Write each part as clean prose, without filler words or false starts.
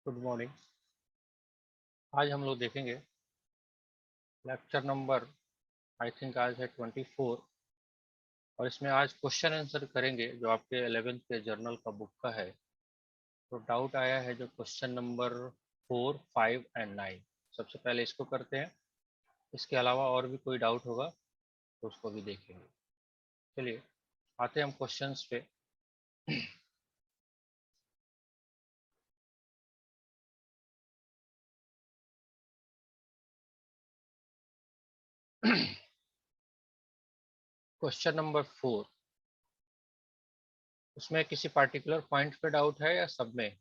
Good morning. आज हम लोग देखेंगे लेक्चर नंबर आई थिंक आज है 24 और इसमें आज क्वेश्चन आंसर करेंगे जो आपके 11th के जर्नल का बुक का है। तो डाउट आया है जो क्वेश्चन नंबर 4, 5 एंड 9। सबसे पहले इसको करते हैं, इसके अलावा और भी कोई डाउट होगा तो उसको भी देखेंगे। चलिए आते हैं हम क्वेश्चंस पे। क्वेश्चन नंबर 4, उसमें किसी पार्टिकुलर पॉइंट पे डाउट है या सब में?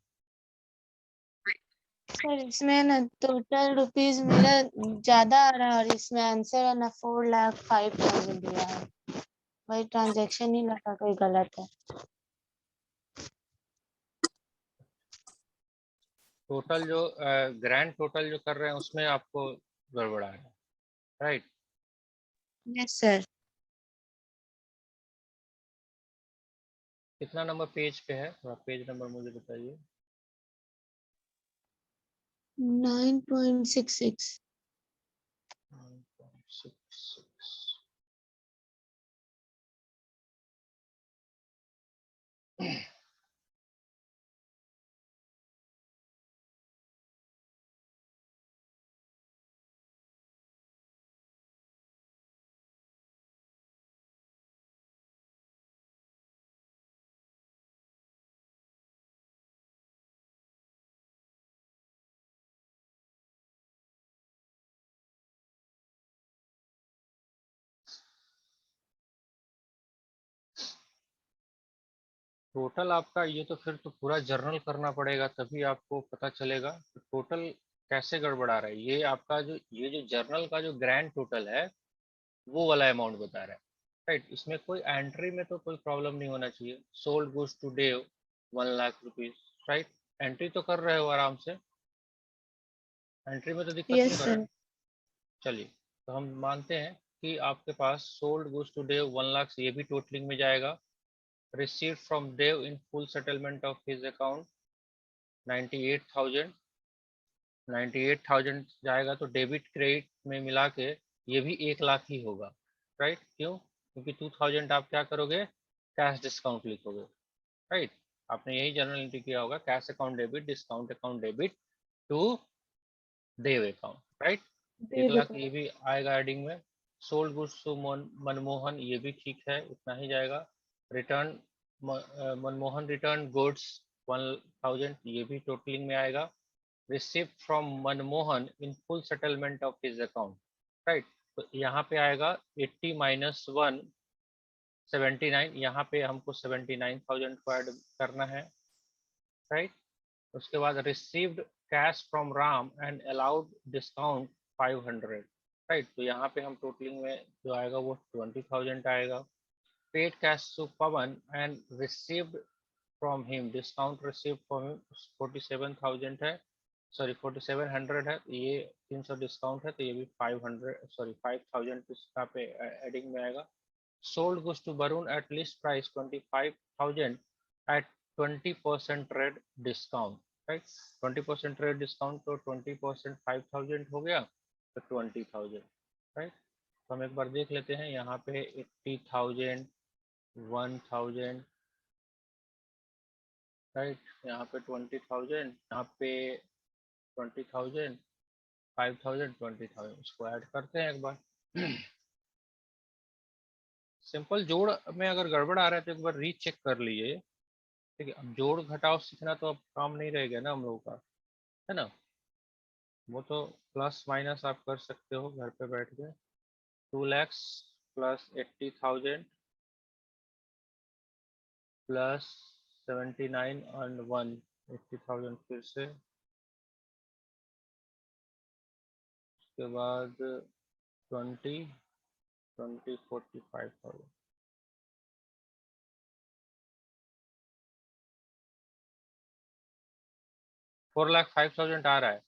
सर इसमें ना टोटल रुपीस मेरा ज्यादा आ रहा है और इसमें आंसर है ना 4,05,000 दिया है। वही ट्रांजैक्शन ही लगा कोई गलत है। टोटल जो ग्रैंड टोटल जो कर रहे हैं उसमें आपको गड़बड़ा है, राइट? Yes sir. कितना नंबर पेज पे है? थोड़ा पेज नंबर मुझे बताइए। 9.66। 9.66। टोटल आपका ये तो फिर तो पूरा जर्नल करना पड़ेगा तभी आपको पता चलेगा तो टोटल कैसे गड़बड़ा रहा है। ये आपका जो जर्नल का जो ग्रैंड टोटल है वो वाला अमाउंट बता रहा है, राइट? इसमें कोई एंट्री में तो कोई प्रॉब्लम नहीं होना चाहिए। Sold goods to Dev 1,00,000 rupees, right? Entry तो कर रहे हो आराम से, एंट्री में तो दिक्कत नहीं यस हो रहा है। सर। चलिए तो हम मानते हैं कि आपके पास सोल्ड गुड्स टू डेव 1,00,000 ये भी टोटलिंग में जाएगा। received from Dev in full settlement of his account 98,000। 98,000 जाएगा तो डेबिट क्रेडिट में मिला के ये भी 1,00,000 ही होगा, राइट? क्यों? क्योंकि 2,000 आप क्या करोगे, कैश डिस्काउंट लिखोगे, राइट? आपने यही जनरल एंट्री किया होगा, cash account debit, discount account debit to Dev account, right? 1,00,000 ये भी आएगा एडिंग में। सोल्ड गुड्स टू मनमोहन ये भी ठीक है, उतना ही जाएगा। रिटर्न मनमोहन रिटर्न गुड्स 1,000 ये भी टोटलिंग में आएगा। Receipt from Manmohan in full settlement of his account, right? तो यहाँ पे आएगा 80 माइनस 1 79। यहाँ पे हमको 79,000 को ऐड करना है, राइट? उसके बाद received cash from Ram and allowed discount 500, right? तो यहाँ पे हम टोटलिंग में जो आएगा वो 20,000 आएगा। Paid cash to Pavan and received from him, discount received from him 47,000 है, सॉरी 4700 है। ये 300 डिस्काउंट है तो ये भी 5,000 इसका पे एडिंग में आएगा। Sold goods to Varun at list price 25,000 at 20% trade discount, right? 20% trade discount तो 20% 5,000 हो गया तो 20,000, राइट? तो हम एक बार देख लेते हैं यहाँ पे 80,000, 1,000, राइट? यहाँ पे 20,000, यहाँ पे 20,000, 5,000, 20,000, इसको ऐड करते हैं एक बार। सिंपल जोड़ में अगर गड़बड़ आ रहा है तो एक बार रीचेक कर लीजिए, ठीक है? अब जोड़ घटाव सीखना तो अब काम नहीं रहेगा ना हम लोगों का, है ना? वो तो प्लस माइनस आप कर सकते हो घर पे बैठ के। 2,00,000 प्लस 80,000 प्लस 79 एंड 1 80,000 फिर से, उसके बाद 20 20 45,000। 4,05,000 आ रहा है,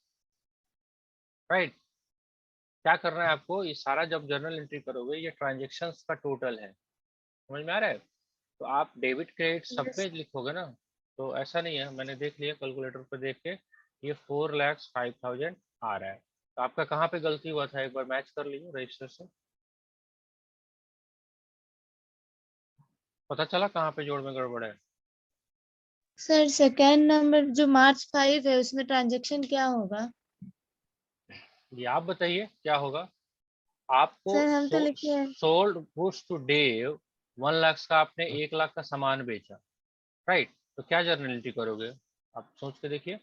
राइट? क्या करना है आपको, ये सारा जब जर्नल एंट्री करोगे ये ट्रांजेक्शन्स का टोटल है, समझ में आ रहा है? तो आप डेबिट क्रेडिट सब यस। पे लिखोगे ना, तो ऐसा नहीं है, मैंने देख लिया कैलकुलेटर पे देख के ये 4,05,000 आ रहा है। तो आपका कहाँ पे गलती हुआ था, एक बार मैच कर लीजिए रजिस्टर से, पता चला कहाँ पे जोड़ में गड़बड़ है। सर सेकेंड नंबर जो March 5 है उसमें ट्रांजेक्शन क्या होगा? ये आप बताइए क्या होगा। आपको सर हम तो लिखे हैं sold goods to Dev 1 lakh का, आपने 1 लाख का सामान बेचा, राइट। तो क्या जर्नलिटी करोगे, आप सोच के देखिए।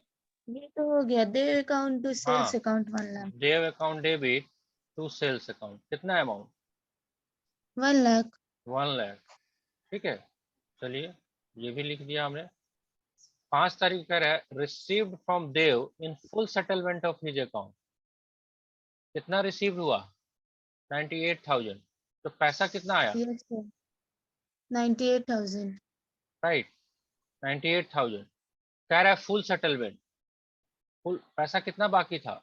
ये तो हो गया देव अकाउंट टू सेल्स हाँ, account 1 lakh Dev account debit to sales account, कितना अमाउंट, 1 लाख 1 लाख, ठीक है। चलिए ये भी लिख दिया हमने। 5 तारीख कह रहा है received from Dev in full settlement of his account, कितना रिसीव हुआ, 98,000। तो पैसा कितना आया, यस सर 98,000 राइट, 98,000। कह रहा है फुल सेटलमेंट, फुल पैसा कितना बाकी था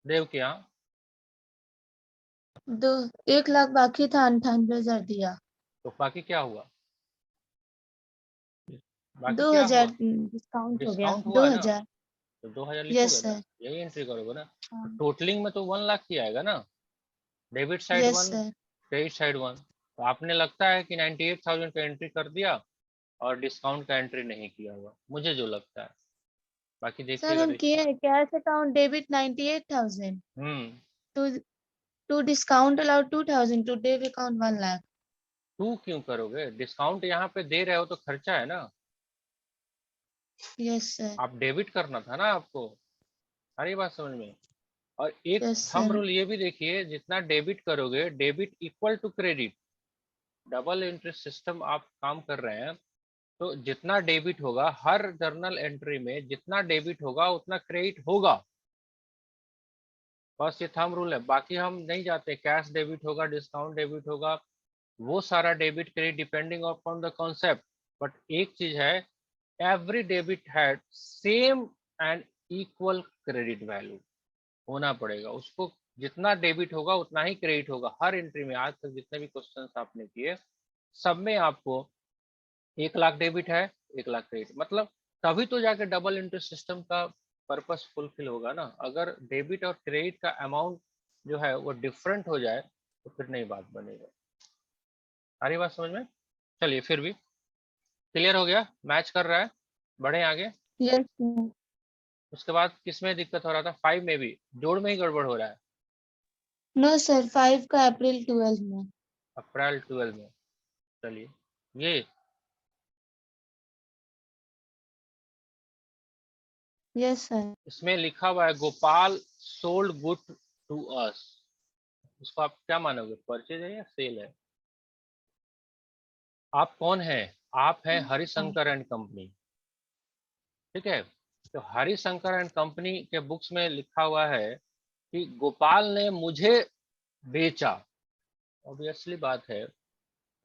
देव के यहाँ, दो 1 लाख बाकी था 98,000 दिया तो बाकी क्या हुआ, बाकी क्या 2,000 हुआ, डिस्काउंट हो गया डिस्काउंट हुआ है ना, 2,000 तो 2,000 यस लिखोगे ना, सर यही एंट्री करोगे ना। तो टोटलिंग में तो 1 लाख ही आएगा ना, debit side yes 1, sir credit side 1। तो आपने लगता है कि 98,000 का एंट्री कर दिया और डिस्काउंट का एंट्री नहीं किया हुआ, मुझे जो लगता है, बाकी सर देखिएगा हम किए रजिस्टर। हैं cash account debit 98,000 hmm, to to discount allowed 2,000 to debit account 1 lakh to क्यों करोगे, डिस्काउंट यहाँ पे दे रहे हो तो खर्चा है ना, यस सर आप डेबिट करना था ना आपको, सारी बात समझ में। और एक यस थंब सर रूल ये भी देखिए, जितना डेबिट करोगे debit equal to credit, double interest system आप काम कर रहे हैं। तो जितना डेबिट होगा हर जर्नल एंट्री में, जितना डेबिट होगा उतना क्रेडिट होगा, बस ये थंब रूल है। बाकी हम नहीं जाते, कैश डेबिट होगा, डिस्काउंट डेबिट होगा, वो सारा debit credit depending upon the concept. But एक चीज है, every debit had same and equal credit value होना पड़ेगा उसको, जितना डेबिट होगा उतना ही क्रेडिट होगा हर एंट्री में। आज तक जितने भी क्वेश्चन आपने किए सब में आपको 1 लाख डेबिट है, 1 लाख क्रेडिट, मतलब तभी तो जाके डबल इंटरेस्ट सिस्टम का पर्पस फुलफिल होगा ना। अगर डेबिट और क्रेडिट का अमाउंट जो है वो डिफरेंट हो जाए तो फिर नहीं बात बनेगा। सारी बात समझ में, चलिए फिर भी क्लियर हो गया, मैच कर रहा है, बढ़े आगे। यस सर उसके बाद किसमें दिक्कत हो रहा था, 5 में भी जोड़ में ही गड़बड़ हो रहा है, नो सर 5 का अप्रैल 12 में अप्रैल 12 में। चलिए ये यस सर इसमें लिखा हुआ है Gopal sold good to us, इसको आप क्या मानोगे, परचेज है या सेल है। आप कौन है, आप हैं हरिशंकर एंड कंपनी, ठीक है। तो हरिशंकर एंड कंपनी के बुक्स में लिखा हुआ है कि गोपाल ने मुझे बेचा, ऑब्वियसली बात है,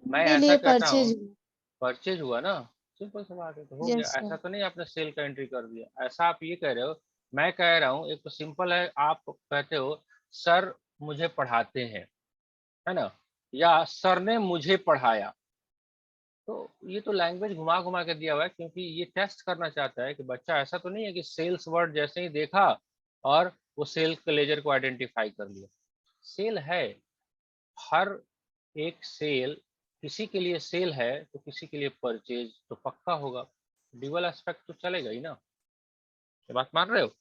मैं के ऐसा लिए कहता हूँ, परचेज परचेज हुआ ना, सिंपल सा बात है, तो हो गया। यस ऐसा सर तो नहीं आपने सेल का एंट्री कर दिया, ऐसा आप ये कह रहे हो। मैं कह रहा हूँ एक तो सिंपल है, आप कहते हो सर मुझे पढ़ाते हैं, है ना, या सर ने मुझे पढ़ाया। तो ये तो लैंग्वेज घुमा घुमा के दिया हुआ है, क्योंकि ये टेस्ट करना चाहता है कि बच्चा, ऐसा तो नहीं है कि सेल्स वर्ड जैसे ही देखा और वो सेल के लेजर को आइडेंटिफाई कर लिया। सेल है, हर एक सेल, किसी के लिए सेल है तो किसी के लिए परचेज तो पक्का होगा, ड्यूअल एस्पेक्ट तो चलेगा ही ना, ये बात मान रहे हो।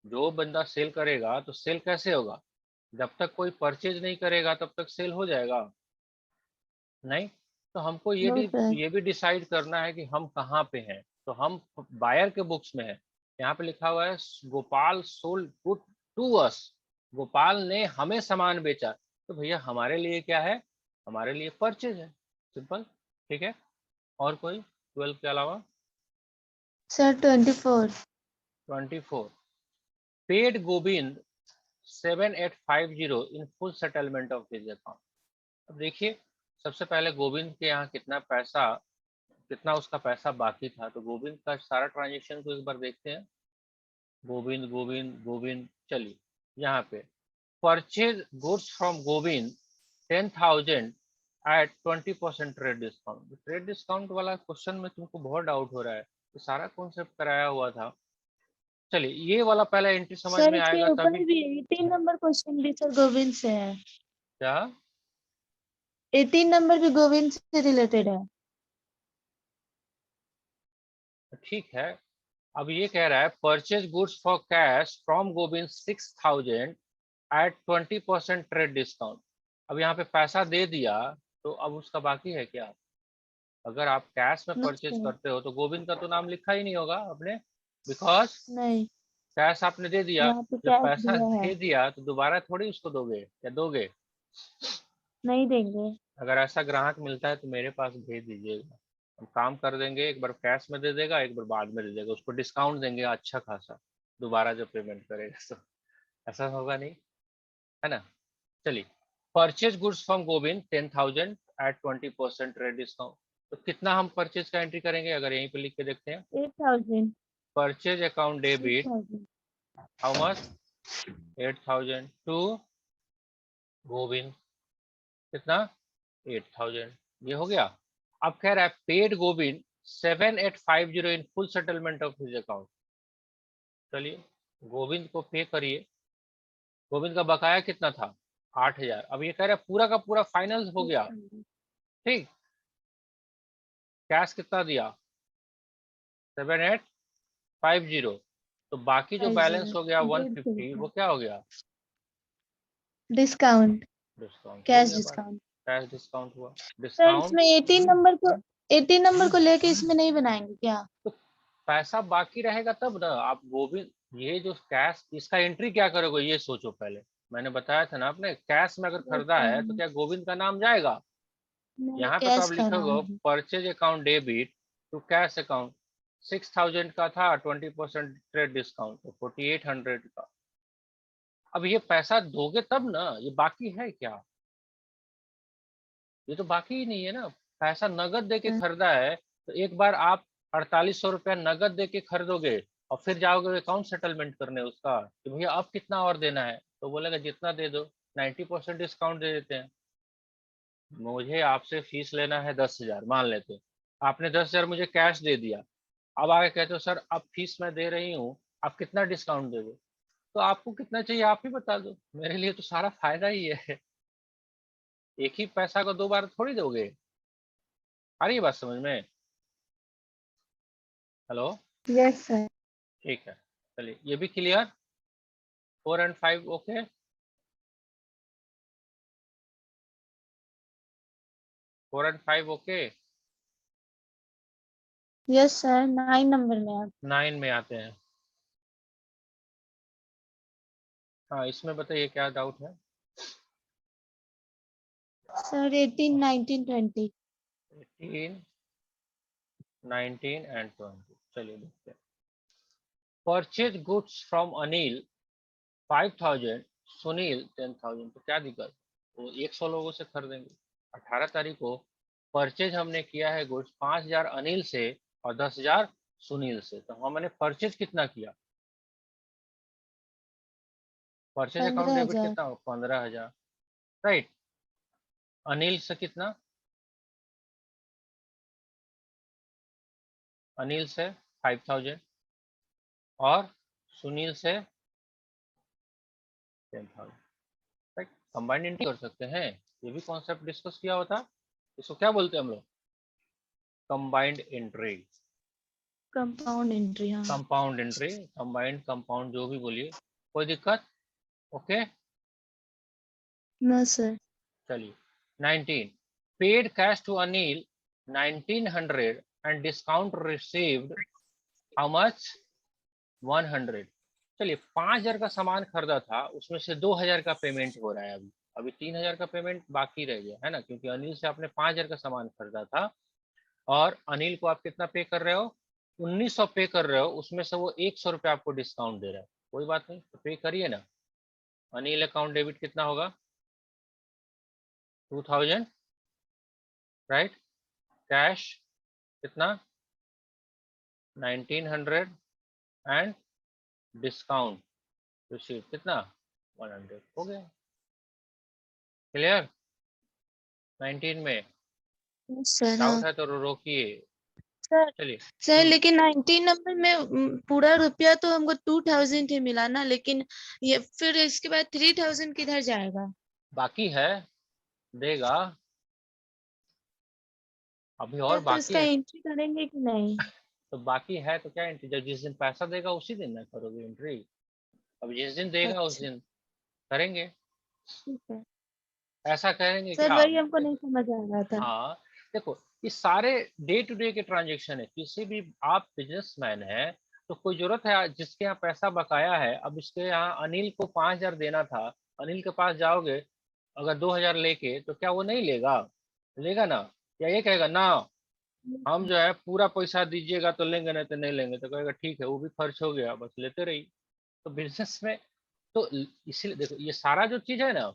जो बंदा सेल करेगा तो सेल कैसे होगा, जब तक कोई परचेज नहीं करेगा तब तक सेल हो जाएगा नहीं। तो हमको नो सर ये भी डिसाइड करना है कि हम कहाँ पे हैं। तो हम बायर के बुक्स में है, यहाँ पे लिखा हुआ है Gopal sold good to us, Gopal ने हमें सामान बेचा, तो भैया हमारे लिए क्या है, हमारे लिए परचेज है, सिंपल, ठीक है। और कोई 12 के अलावा, sir 24 24 paid Govind 7850 in full settlement of his account. अब देखिए, सबसे पहले गोविंद के यहाँ कितना पैसा, कितना उसका पैसा बाकी था, तो गोविंद का सारा ट्रांजेक्शन को एक बार देखते हैं। गोविंद गोविंद गोविंद, चलिए यहाँ पे purchase goods from Govind 10,000 at 20% trade discount. Trade discount वाला क्वेश्चन में तुमको बहुत डाउट हो रहा है, तो सारा कॉन्सेप्ट कराया हुआ था, चलिए ये वाला पहला एंट्री समझ सर में इसके आएगा ऊपर तभी। भी 18 नंबर क्वेश्चन भी सर गोविंद से है। क्या 18 नंबर भी गोविंद से रिलेटेड है। ठीक है। अब ये कह रहा है purchase goods for cash from Govind 6000 at 20% trade discount. अब यहाँ पे पैसा दे दिया तो अब उसका बाकी है क्या? अगर आप कैश में नो परचेज सर, करते हो तो गोविंद का तो नाम लिखा ही नहीं होगा आपने, बिकॉज नहीं, कैश आपने दे दिया। यहाँ पे जब कैश पैसा दिया है, दे दिया तो दोबारा थोड़ी उसको दोगे या दोगे? नहीं देंगे। अगर ऐसा ग्राहक मिलता है तो मेरे पास भेज दीजिएगा, हम काम कर देंगे। एक बार कैश में दे देगा, एक बार बाद में दे देगा, उसको डिस्काउंट देंगे अच्छा खासा, दोबारा जब पेमेंट करेगा तो। ऐसा होगा नहीं, है ना? चलिए, purchase goods from Govind 10,000 at 20% trade discount. तो कितना हम परचेज का एंट्री करेंगे, अगर यहीं पे लिख के देखते हैं। 8,000, purchase account debit 8,000। How much, 8,000 to Govind, कितना, 8,000। ये हो गया। अब कह रहा है paid Govind 7850 in full settlement of his account. चलिए गोविंद को पे करिए। गोविंद का बकाया कितना था, 8,000। अब ये कह रहा है पूरा का पूरा फाइनल हो गया, ठीक। कैश कितना दिया, 7850। तो बाकी जो बैलेंस हो गया 150 वो क्या हो गया, डिस्काउंट, डिस्काउंट हो कैश गया बात। डिस्काउंट। कैश डिस्काउंट हुआ, सर डिस्काउंट। इसमें 18 नंबर को लेके इसमें नहीं बनाएंगे क्या? तो पैसा बाकी रहेगा तब ना आप गोविंद, ये जो कैश इसका एंट्री क्या करोगे ये सोचो पहले। मैंने बताया था ना आपने, कैश में अगर Yes, खरीदा sir, है तो क्या गोविंद का नाम जाएगा? नहीं, यहाँ पे तो कैश आप का नाम लिखोगे है। Purchase account debit to cash account. 6,000 का था, 20% ट्रेड डिस्काउंट तो 4,800 का। अब ये पैसा दोगे तब ना, ये बाकी है क्या? ये तो बाकी ही नहीं है ना। पैसा नगद दे के हाँ, खरीदा है तो एक बार आप 4,800 रुपया नगद दे के खरीदोगे और फिर जाओगे अकाउंट सेटलमेंट करने उसका कि भैया अब कितना और देना है, तो बोलेगा जितना दे दो, 90% डिस्काउंट दे देते हैं। मुझे आपसे फीस लेना है 10,000 मान लेते, आपने 10,000 मुझे कैश दे दिया। अब आगे कहते हो सर अब फीस मैं दे रही हूँ, आप कितना डिस्काउंट दोगे? तो आपको कितना चाहिए आप ही बता दो, मेरे लिए तो सारा फायदा ही है। एक ही पैसा को दो बार थोड़ी दोगे। आ रही है बात समझ में? Hello, yes sir. ठीक है। चलिए ये भी clear, 4 and 5 okay. 4 and 5 okay. Yes sir, 9 number में आप। 9 में आते हैं। हाँ इसमें बताइए क्या डाउट है। सर 18, 19, 20। 18, 19 and 20। चलिए देखते हैं। Purchase goods from Anil 5,000, Sunil 10,000। तो क्या दिक्कत, वो 100 लोगों से खरीदेंगे। 18 तारीख को परचेज हमने किया है गुड्स 5,000 अनिल से और 10,000 सुनील से। तो हमने परचेज कितना किया, परचेज अकाउंट डेबिट 15,000। कितना हो, 15,000, राइट। अनिल से कितना, अनिल से 5,000 और सुनील से 10,000, राइट। कंबाइंड एंट्री कर सकते हैं, ये भी कॉन्सेप्ट डिस्कस किया होता। इसको क्या बोलते हैं हम लोग, कंबाइंड एंट्री, कंपाउंड एंट्री, हाँ। कंपाउंड एंट्री, कंबाइंड कंपाउंड जो भी बोलिए, कोई दिक्कत, ओके। No sir. चलिए 19, paid cash to Anil 1,900 and discount received how much, 100। चलिए 5,000 का सामान खरीदा था, उसमें से 2,000 का पेमेंट हो रहा है अभी। अभी 3,000 का पेमेंट बाकी रह गया है ना, क्योंकि अनिल से आपने 5,000 का सामान खरीदा था और अनिल को आप कितना पे कर रहे हो, 1,900 पे कर रहे हो, उसमें से वो 100 रुपया आपको डिस्काउंट दे रहा है। कोई बात नहीं, तो पे करिए ना। अनिल अकाउंट डेबिट कितना होगा, 2,000, राइट। कैश कितना, 1,900 एंड डिस्काउंट रिसीव कितना, 100। हो गया, क्लियर। 19 में यस सर, डाउट हाँ। है तो रोकिए। चलिए सर लेकिन 19 नंबर में पूरा रुपया तो हमको 2000 ही मिला ना, लेकिन ये फिर इसके बाद 3000 किधर जाएगा? बाकी है, देगा अभी और सर तो बाकी इसका है। एंट्री करेंगे कि नहीं? तो बाकी है तो क्या एंट्री, जब जिस दिन पैसा देगा उसी दिन ना करोगे एंट्री। अब जिस दिन देगा उस अच्छा दिन करेंगे। ठीक है ऐसा करेंगे सर, क्या? वही हमको नहीं समझ आ रहा था। हाँ, देखो ये सारे डे टू डे के ट्रांजेक्शन है। किसी भी आप बिजनेसमैन है तो कोई जरूरत है जिसके यहाँ पैसा बकाया है, अब इसके यहाँ अनिल को 5000 देना था, अनिल के पास जाओगे अगर 2000 लेके, तो क्या वो नहीं लेगा? लेगा ना? या ये कहेगा ना हम जो है पूरा पैसा दीजिएगा तो लेंगे, नहीं तो नहीं लेंगे, तो कहेगा ठीक है वो भी खर्च हो गया बस लेते रहिए। तो बिजनेस में तो इसीलिए देखो ये सारा जो चीज है ना,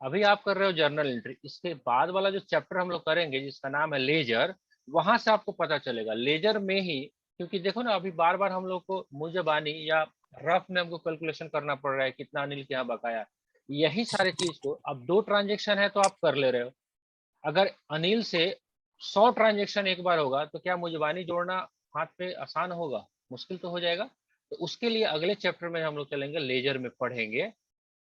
अभी आप कर रहे हो जर्नल एंट्री, इसके बाद वाला जो चैप्टर हम लोग करेंगे जिसका नाम है लेजर, वहां से आपको पता चलेगा लेजर में ही। क्योंकि देखो ना अभी बार बार हम लोग को मुजबानी या रफ में हमको कैलकुलेशन करना पड़ रहा है कितना अनिल के यहाँ बकाया है। यही सारी चीज को अब 2 ट्रांजेक्शन है तो आप कर ले रहे हो। अगर अनिल से 100 ट्रांजेक्शन एक बार होगा तो क्या मुजबानी जोड़ना हाथ पे आसान होगा? मुश्किल तो हो जाएगा। तो उसके लिए अगले चैप्टर में हम लोग चलेंगे, लेजर में पढ़ेंगे।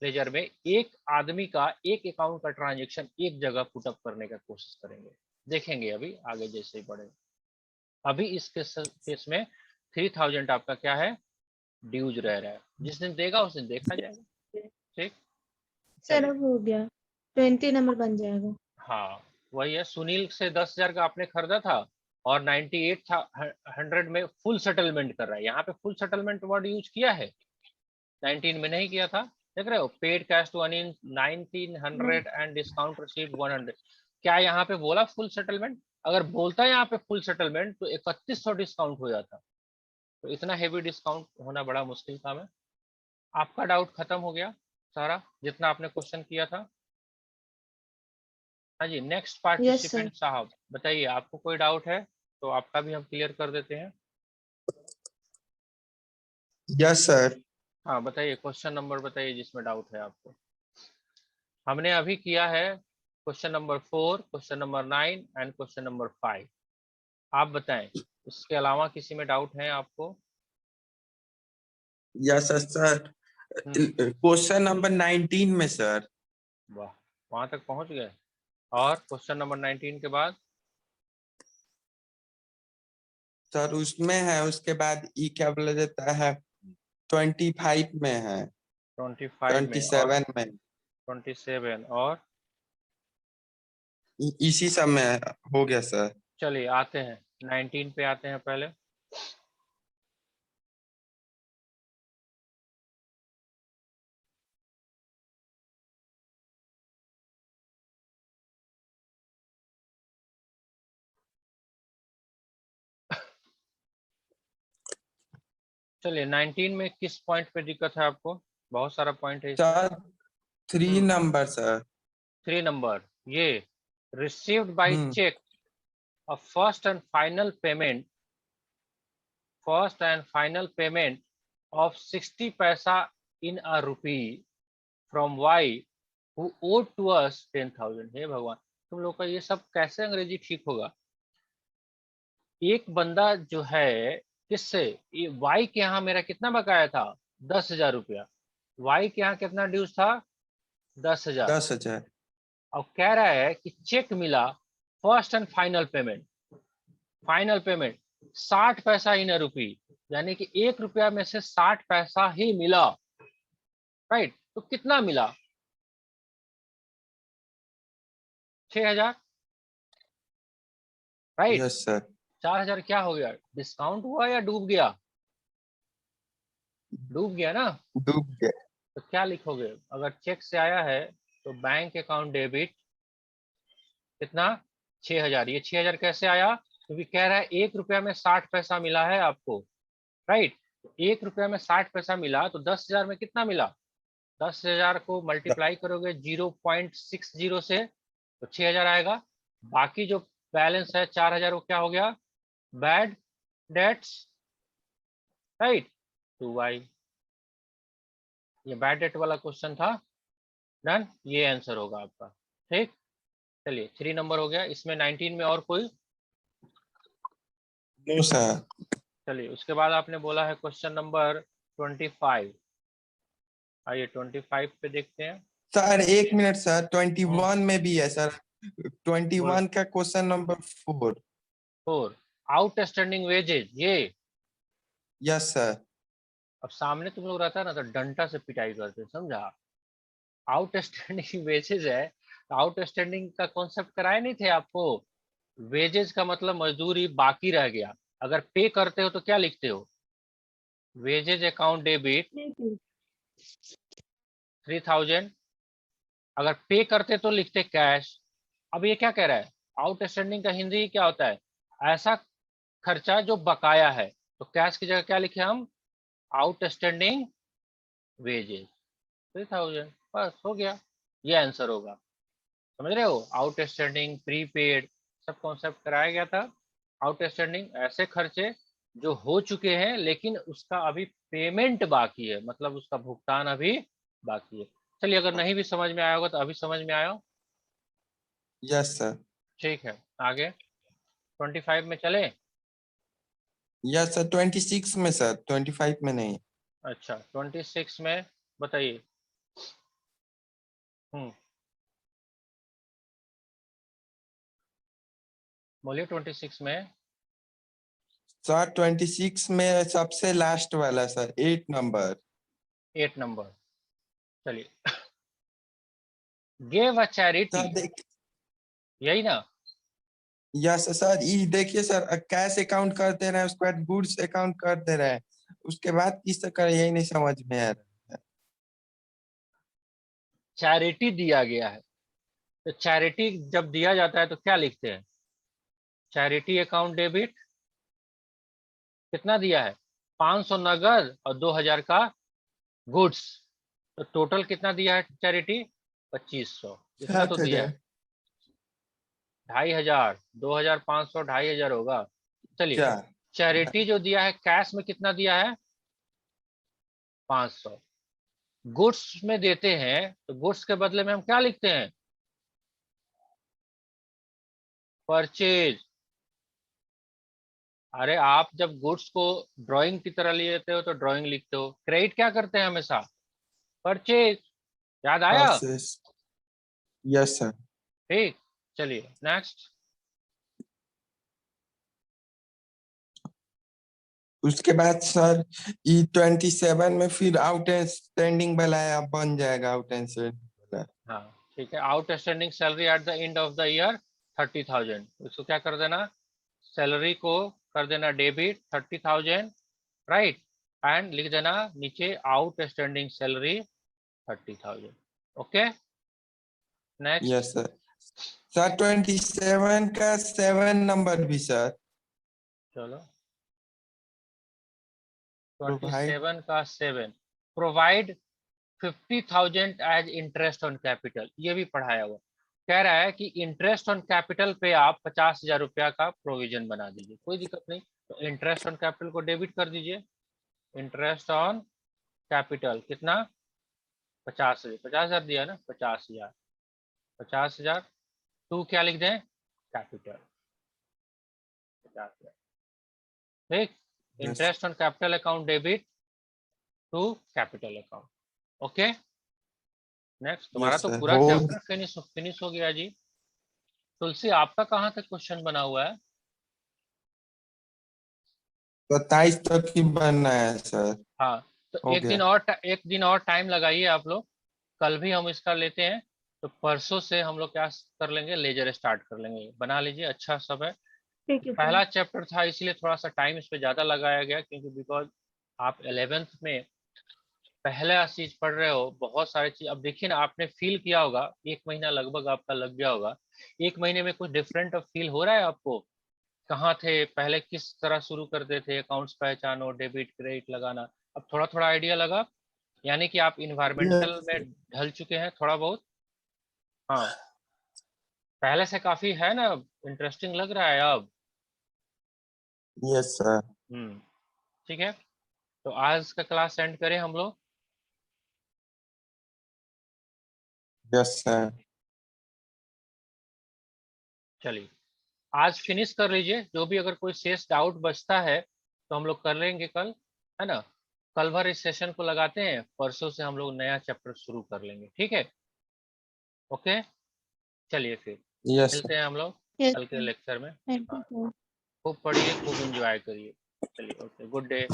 लेजर में एक आदमी का एक अकाउंट का ट्रांजेक्शन एक जगह पुटअप करने का कोशिश करेंगे, देखेंगे अभी आगे जैसे ही बढ़े। अभी इस केस में 3000 आपका क्या है, ड्यूज रह रहा है, जिस दिन देगा उस दिन देखा जाएगा। ठीक, सर चलिए। अब हो गया, 20 नंबर बन जाएगा। हाँ वही है, सुनील से 10,000 का आपने खरीदा था और 9800 में फुल सेटलमेंट कर रहा है। यहाँ पे फुल सेटलमेंट वर्ड यूज किया है, 19 में नहीं किया था। देख रहे हो, paid cash to Anil 1900 and discount receive 100। क्या यहाँ पे बोला फुल सेटलमेंट? अगर बोलता है यहाँ पे फुल सेटलमेंट तो 3100 डिस्काउंट हो जाता। तो इतना हेवी डिस्काउंट होना बड़ा मुश्किल काम है। आपका डाउट खत्म हो गया सारा जितना आपने क्वेश्चन किया था? हाँ जी, नेक्स्ट यस सर। पार्टिसिपेंट साहब बताइए, आपको कोई डाउट है तो आपका भी हम क्लियर कर देते हैं। Yes sir. हाँ बताइए, क्वेश्चन नंबर बताइए जिसमें डाउट है आपको। हमने अभी किया है question number 4, question number 9 and question number 5। आप बताएं, इसके अलावा किसी में डाउट है आपको? Yes sir. क्वेश्चन नंबर 19 में सर। वाह, वहां तक पहुंच गए। और क्वेश्चन नंबर 19 के बाद? सर उसमें है, उसके बाद ई क्या बोला जाता है, 25 में है, 25 में और 27 में, 27 और? इसी सब में हो गया सर। चलिए आते हैं 19 पे आते हैं पहले। चलिए 19 में किस पॉइंट पे दिक्कत है आपको? बहुत सारा पॉइंट है इसमें। Sir 3 number sir. 3 नंबर, ये received by cheque a first and final payment, of 60 paisa in a rupee from Y who owed to us 10,000। हे भगवान, तुम लोग का ये सब कैसे अंग्रेजी ठीक होगा? एक बंदा जो है किससे, वाई के यहाँ मेरा कितना बकाया था? 10,000 रुपया। वाई के यहाँ कितना ड्यूज था? 10,000। 10,000। अब कह रहा है कि चेक मिला, फर्स्ट एंड फाइनल पेमेंट, 60 पैसा इन रुपी, यानी कि 1 रुपया में से 60 पैसा ही मिला। राइट, तो कितना मिला? 6,000। Right, yes sir. 4,000 क्या हो गया, डिस्काउंट हुआ या डूब गया? डूब गया ना। डूब गया। तो क्या लिखोगे अगर चेक से आया है? तो बैंक अकाउंट डेबिट कितना, 6,000। ये 6,000 कैसे आया? क्योंकि कह रहा है 1 रुपया में 60 पैसा मिला है आपको। राइट, 1 रुपया में 60 पैसा मिला तो 10,000 में कितना मिला? 10,000 को मल्टीप्लाई करोगे 0.60 से तो 6,000 आएगा। बाकी जो बैलेंस है 4,000 वो क्या हो गया? Bad debts. Right, 2y। ये बैड डेट वाला क्वेश्चन था। डन, ये आंसर होगा आपका। ठीक, चलिए 3 नंबर हो गया। इसमें 19 में और कोई? No sir. चलिए उसके बाद आपने बोला है क्वेश्चन नंबर 25। आइए 25 पे देखते हैं। सर एक मिनट सर, 21 में भी है सर। 21 का क्वेश्चन नंबर 4। 4 outstanding wages. ये यस सर। अब सामने तुम लोग रहता है ना तो डंडा से पिटाई करते, समझा। आउटस्टैंडिंग वेजेज है, आउटस्टैंडिंग का कॉन्सेप्ट कराए नहीं थे आपको। वेजेज का मतलब मजदूरी बाकी रह गया। अगर पे करते हो तो क्या लिखते हो, वेजेज अकाउंट डेबिट 3000। अगर पे करते तो लिखते कैश। अब ये क्या कह रहा है, आउटस्टैंडिंग का हिंदी क्या होता है, ऐसा खर्चा जो बकाया है। तो कैश की जगह क्या लिखे हम, आउटस्टैंडिंग वेजेज 3000। बस हो गया, ये आंसर होगा। समझ रहे हो, आउटस्टैंडिंग प्रीपेड सब कॉन्सेप्ट कराया गया था। आउटस्टैंडिंग ऐसे खर्चे जो हो चुके हैं लेकिन उसका अभी पेमेंट बाकी है, मतलब उसका भुगतान अभी बाकी है। चलिए अगर नहीं भी समझ में आया होगा तो अभी समझ में आया हो। Yes sir. ठीक है आगे 25 में चले। यस सर, 26 में सर, 25 में नहीं। अच्छा 26 में बताइए। बोलिए 26 में। सर 26 में सबसे लास्ट वाला सर, 8 नंबर। 8 नंबर। चलिए गिव अ चैरिटी, सर देख, यही ना। यस सर, ये देखिए सर, कैश अकाउंट कर दे रहे हैं, उसके बाद गुड्स अकाउंट कर दे रहे हैं, उसके बाद किस तरह यही नहीं समझ में आ रहा है। चैरिटी दिया गया है, तो चैरिटी जब दिया जाता है तो क्या लिखते हैं, चैरिटी अकाउंट डेबिट। कितना दिया है, 500 नगद और 2000 का गुड्स। तो टोटल कितना दिया है चैरिटी, 2500। इतना तो दिया 7,000। है। 2500, 2500, 2500 होगा। चलिए क्या? चैरिटी जो दिया है कैश में कितना दिया है, 500। गुड्स में देते हैं तो गुड्स के बदले में हम क्या लिखते हैं, परचेज। अरे आप जब गुड्स को ड्राइंग की तरह लेते हो तो ड्राइंग लिखते हो, क्रेडिट क्या करते हैं हमेशा, परचेज। याद आया। परचेस। Yes sir. ठीक, चलिए नेक्स्ट। उसके बाद सर ई 27 में फिर आउट स्टैंडिंग वाला है, अब बन जाएगा आउट स्टैंडिंग। हाँ ठीक है, outstanding salary at the end of the year 30,000। उसको क्या कर देना, सैलरी को कर देना डेबिट 30,000, राइट। एंड लिख देना नीचे outstanding salary 30,000। Okay next. Yes sir. Sir 27 का 7 नंबर भी सर। चलो प्रोवाइड। 27 का 7, provide 50,000 as interest on capital. ये भी पढ़ाया हुआ। कह रहा है कि इंटरेस्ट ऑन कैपिटल पे आप 50,000 रुपया का प्रोविजन बना दीजिए, कोई दिक्कत नहीं। तो इंटरेस्ट ऑन कैपिटल को डेबिट कर दीजिए। इंटरेस्ट ऑन कैपिटल कितना, 50,000, 50,000 दिया ना, 50,000, 50,000 टू क्या लिख दें, कैपिटल 50,000। ठीक, yes. Interest on capital account debit to capital account. Okay next. तुम्हारा यस तो सर पूरा हो। चैप्टर फिनिश हो गया जी। तुलसी आपका कहाँ तक क्वेश्चन बना हुआ है, 27 तक ही बनना है सर। हाँ। तो हो एक गया। दिन और टाइम लगाइए आप लोग। कल भी हम इसका लेते हैं, तो परसों से हम लोग क्या कर लेंगे, लेजर स्टार्ट कर लेंगे। बना लीजिए, अच्छा सब है। ठीक है सर। पहला चैप्टर था इसलिए थोड़ा सा टाइम इस पे ज़्यादा लगाया गया, क्योंकि बिकॉज आप 11th में पहला चीज पढ़ रहे हो, बहुत सारी चीज। अब देखिए ना, आपने फील किया होगा, 1 महीना लगभग आपका लग गया होगा। 1 महीने में कुछ डिफरेंट फील हो रहा है आपको, कहाँ थे पहले, किस तरह शुरू करते थे, अकाउंट्स पहचानो, डेबिट क्रेडिट लगाना। अब थोड़ा थोड़ा आइडिया लगा, यानी कि आप इन्वायरमेंटल यस। में ढल चुके हैं थोड़ा बहुत। हाँ पहले से काफी है ना, इंटरेस्टिंग लग रहा है अब। Yes sir. ठीक है, तो आज का क्लास एंड करें हम लोग। Yes sir. चलिए आज फिनिश कर लीजिए, जो भी अगर कोई शेष डाउट बचता है तो हम लोग कर लेंगे कल, है ना। कल भर इस सेशन को लगाते हैं, परसों से हम लोग नया चैप्टर शुरू कर लेंगे, ठीक है। ओके, चलिए फिर यस मिलते हैं हम लोग Yes, कल के sir. लेक्चर में। Thank you, sir. खूब पढ़िए, खूब एंजॉय करिए। चलिए, ओके, गुड डे।